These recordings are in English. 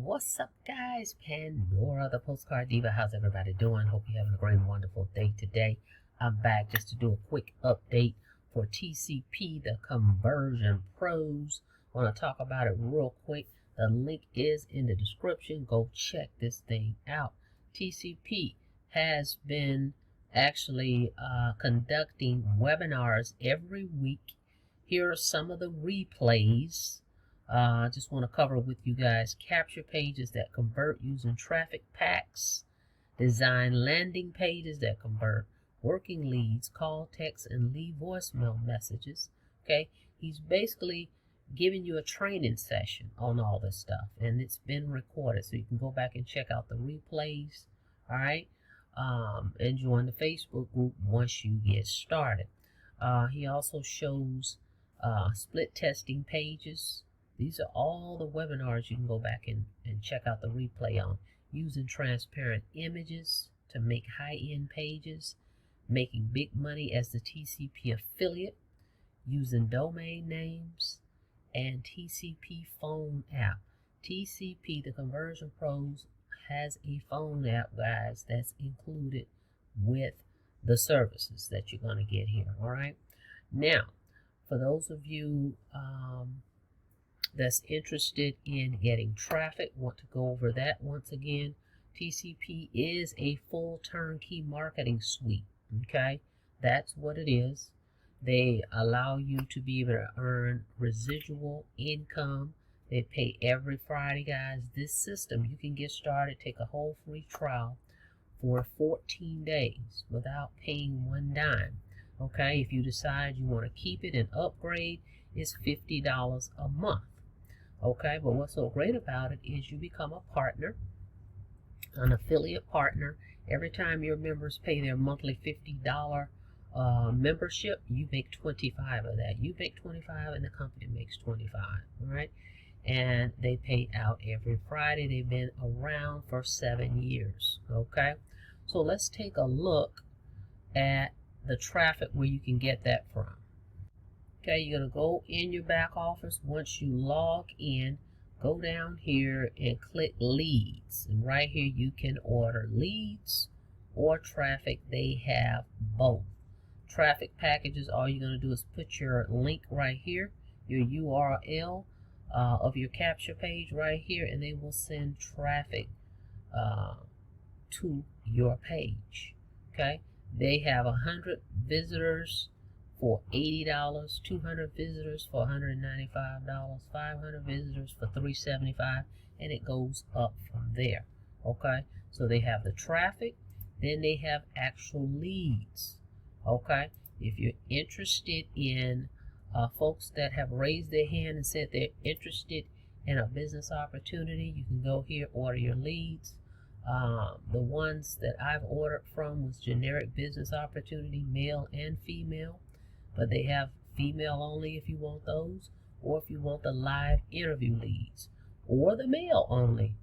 What's up, guys? Pandora, the Postcard Diva. How's everybody doing? Hope you're having a great and wonderful day today. I'm back just to do a quick update for TCP, the Conversion Pros. I want to talk about it real quick. The link is in the description. Go check this thing out. TCP has been actually conducting webinars every week. Here are some of the replays. I just want to cover with you guys capture pages that convert using traffic packs, design landing pages that convert, working leads, call, text, and leave voicemail messages. Okay, he's basically giving you a training session on all this stuff, and it's been recorded, so you can go back and check out the replays. All right, and join the Facebook group once you get started. He also shows split testing pages. These are all the webinars you can go back and check out the replay on. Using transparent images to make high-end pages. Making big money as the TCP affiliate. Using domain names. And TCP phone app. TCP, the Conversion Pros, has a phone app, guys, that's included with the services that you're going to get here. All right. Now, for those of you that's interested in getting traffic, want to go over that once again. TCP is a full turnkey marketing suite. Okay, that's what it is. They allow you to be able to earn residual income. They pay every Friday, guys. This system, you can get started, take a whole free trial for 14 days without paying one dime. Okay, if you decide you want to keep it and upgrade, it's $50 a month. Okay, but what's so great about it is you become a partner, an affiliate partner. Every time your members pay their monthly $50 membership, you make 25 of that. You make 25 and the company makes 25. All right, and they pay out every Friday. They've been around for 7 years. Okay, so let's take a look at the traffic where you can get that from. Okay, you're going to go in your back office. Once you log in, go down here and click leads. And right here you can order leads or traffic. They have both. Traffic packages, all you're going to do is put your link right here, your URL of your capture page right here, and they will send traffic to your page. Okay, they have 100 visitors for $80, 200 visitors for $195, 500 visitors for $375, and it goes up from there. Okay, so they have the traffic, then they have actual leads. Okay, if you're interested in folks that have raised their hand and said they're interested in a business opportunity, you can go here, order your leads. The ones that I've ordered from was generic business opportunity, male and female. But they have female only if you want those, or if you want the live interview leads, or the male only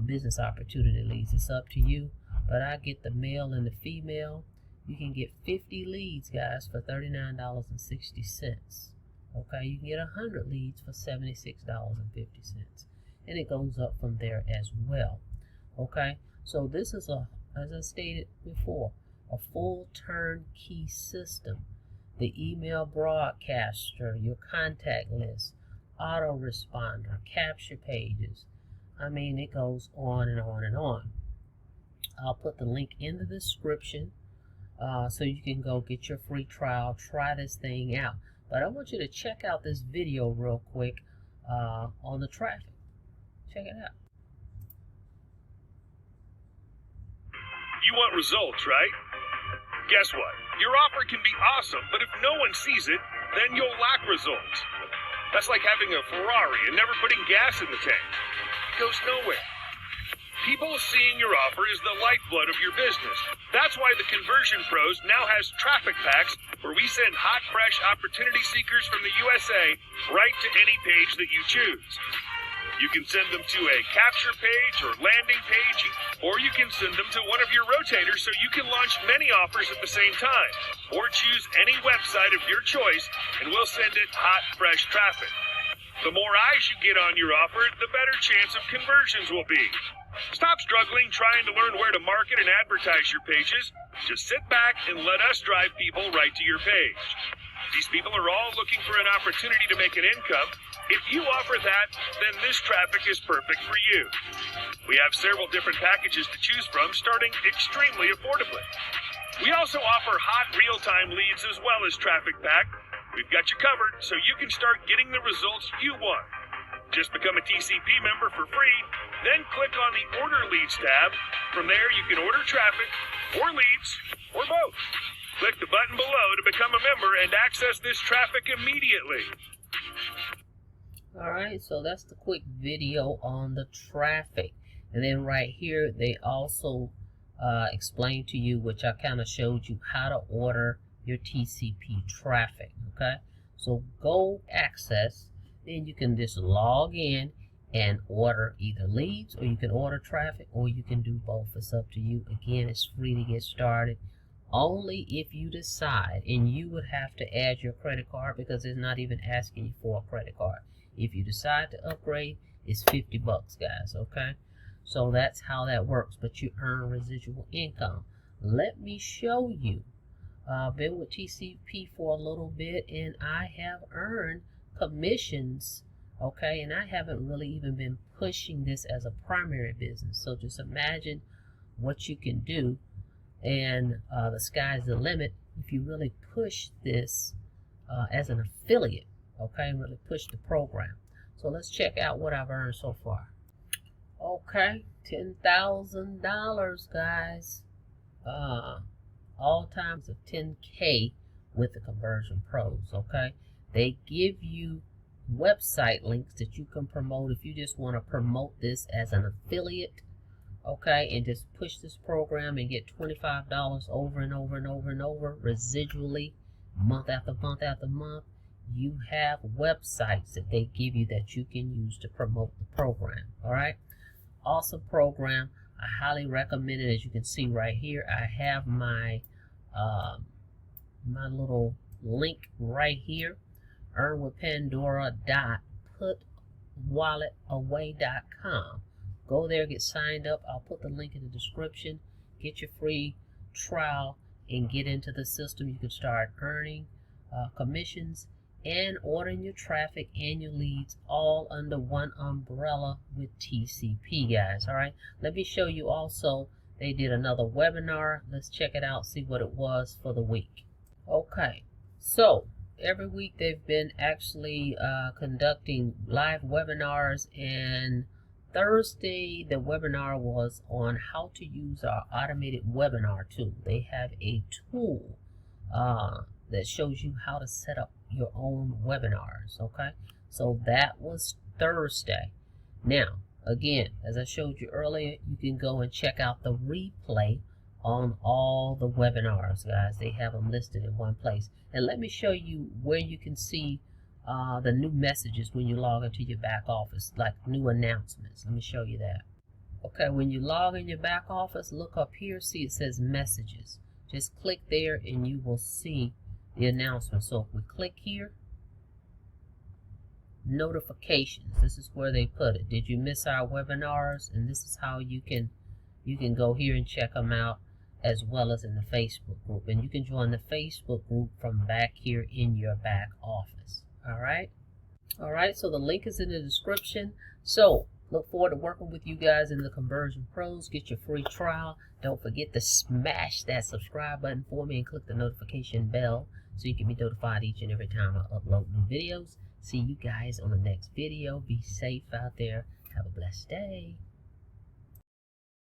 business opportunity leads. It's up to you, but I get the male and the female. You can get 50 leads, guys, for $39.60. Okay, you can get 100 leads for $76.50, and it goes up from there as well. Okay, so this is as I stated before, a full turnkey system. The email broadcaster, your contact list, autoresponder, capture pages. I mean, it goes on and on and on. I'll put the link in the description so you can go get your free trial, try this thing out. But I want you to check out this video real quick on the traffic. Check it out. You want results, right? Guess what? Your offer can be awesome, but if no one sees it, then you'll lack results. That's like having a Ferrari and never putting gas in the tank. It goes nowhere. People seeing your offer is the lifeblood of your business. That's why the Conversion Pros now has traffic packs where we send hot, fresh opportunity seekers from the USA right to any page that you choose. You can send them to a capture page or landing page, or you can send them to one of your rotators so you can launch many offers at the same time. Or choose any website of your choice and we'll send it hot, fresh traffic. The more eyes you get on your offer, the better chance of conversions will be. Stop struggling trying to learn where to market and advertise your pages. Just sit back and let us drive people right to your page. These people are all looking for an opportunity to make an income. If you offer that, then this traffic is perfect for you. We have several different packages to choose from, starting extremely affordably. We also offer hot real-time leads as well as traffic pack. We've got you covered so you can start getting the results you want. Just become a TCP member for free, then click on the Order Leads tab. From there, you can order traffic, or leads, or both. Click the button below to become a member and access this traffic immediately. Alright, so that's the quick video on the traffic. And then right here, they also explain to you, which I kind of showed you, how to order your TCP traffic. Okay, so go access, then you can just log in and order either leads, or you can order traffic, or you can do both. It's up to you. Again, it's free to get started. Only if you decide, and you would have to add your credit card because it's not even asking you for a credit card. If you decide to upgrade, it's $50, guys. Okay, so that's how that works. But you earn residual income. Let me show you. I've been with TCP for a little bit, and I have earned commissions. Okay, and I haven't really even been pushing this as a primary business. So just imagine what you can do, and the sky's the limit if you really push this as an affiliate. Okay, and really push the program. So let's check out what I've earned so far. Okay, $10,000, guys. All times of 10K with the Conversion Pros. Okay, they give you website links that you can promote if you just want to promote this as an affiliate. Okay, and just push this program and get $25 over and over and over and over residually, month after month after month. You have websites that they give you that you can use to promote the program. All right, awesome program. I highly recommend it. As you can see right here, I have my my little link right here. earnwithpandora.putwalletaway.com. Go there, get signed up. I'll put the link in the description. Get your free trial and get into the system. You can start earning commissions and ordering your traffic and your leads all under one umbrella with TCP, guys. All right, let me show you also, they did another webinar. Let's check it out, see what it was for the week. Okay, so every week they've been actually conducting live webinars, and Thursday the webinar was on how to use our automated webinar tool. They have a tool that shows you how to set up your own webinars. Okay, so that was Thursday. Now again, as I showed you earlier, you can go and check out the replay on all the webinars, guys. They have them listed in one place. And let me show you where you can see the new messages when you log into your back office, like new announcements. Let me show you that. Okay, when you log in your back office, look up here, see it says messages. Just click there and you will see the announcement. So if we click here, notifications, this is where they put it. Did you miss our webinars? And this is how you can go here and check them out, as well as in the Facebook group. And you can join the Facebook group from back here in your back office. All right, so the link is in the description. So look forward to working with you guys in the Conversion Pros. Get your free trial. Don't forget to smash that subscribe button for me and click the notification bell so you can be notified each and every time I upload new videos. See you guys on the next video. Be safe out there. Have a blessed day.